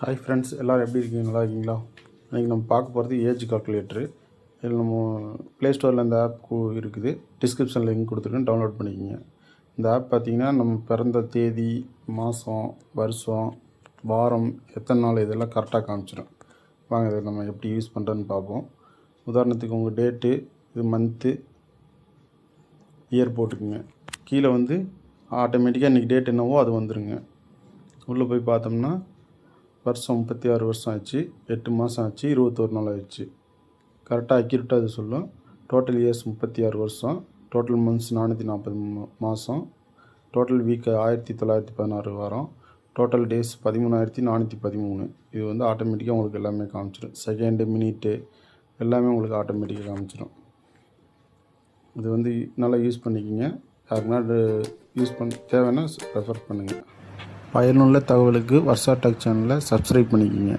Hi friends, எல்லோரும் எப்படி இருக்கீங்க? நல்லா இருக்கீங்களா? இன்றைக்கி நம்ம பார்க்க போகிறது ஏஜ் கால்குலேட்டரு. இதில் நம்ம ப்ளே ஸ்டோரில் இந்த ஆப் இருக்குது. டிஸ்கிரிப்ஷனில் லிங்க் கொடுத்துருக்கேன், டவுன்லோட் பண்ணிக்கோங்க. இந்த ஆப் பார்த்திங்கன்னா நம்ம பிறந்த தேதி, மாதம், வருஷம், வாரம், எத்தனை நாள் இதெல்லாம் கரெக்டாக காமிச்சிடும். வாங்க இதை நம்ம எப்படி யூஸ் பண்ணுறதுன்னு பார்ப்போம். உதாரணத்துக்கு உங்கள் டேட்டு, இது மந்த்து, இயர் போட்டுக்குங்க. கீழே வந்து ஆட்டோமேட்டிக்காக இன்றைக்கி டேட் என்னவோ அது வந்துடுங்க. உள்ளே போய் பார்த்தோம்னா வருஷம் 36 வருஷம் ஆச்சு, 8 மாதம் ஆச்சு, 21 நாள் ஆயிடுச்சு. கரெக்டாக அக்யூரேட்டாக அது சொல்லும். டோட்டல் இயர்ஸ் 36 வருஷம், டோட்டல் மந்த்ஸ் 440 மாதம், டோட்டல் வீக் 1916 வாரம், டோட்டல் டேஸ் 13413. இது வந்து ஆட்டோமேட்டிக்காக உங்களுக்கு எல்லாமே காமிச்சிடும். செகண்டு, மினிட்டு எல்லாமே உங்களுக்கு ஆட்டோமேட்டிக்காக காமிச்சிடும். இது வந்து நல்லா யூஸ் பண்ணிக்கிங்க. யாருக்குன்னா யூஸ் தேவைன்னா ரெஃபர் பண்ணுங்கள். பயனுள்ள தகவலுக்கு வர்ஷா டெக் சேனலை சப்ஸ்கிரைப் பண்ணிக்கோங்க.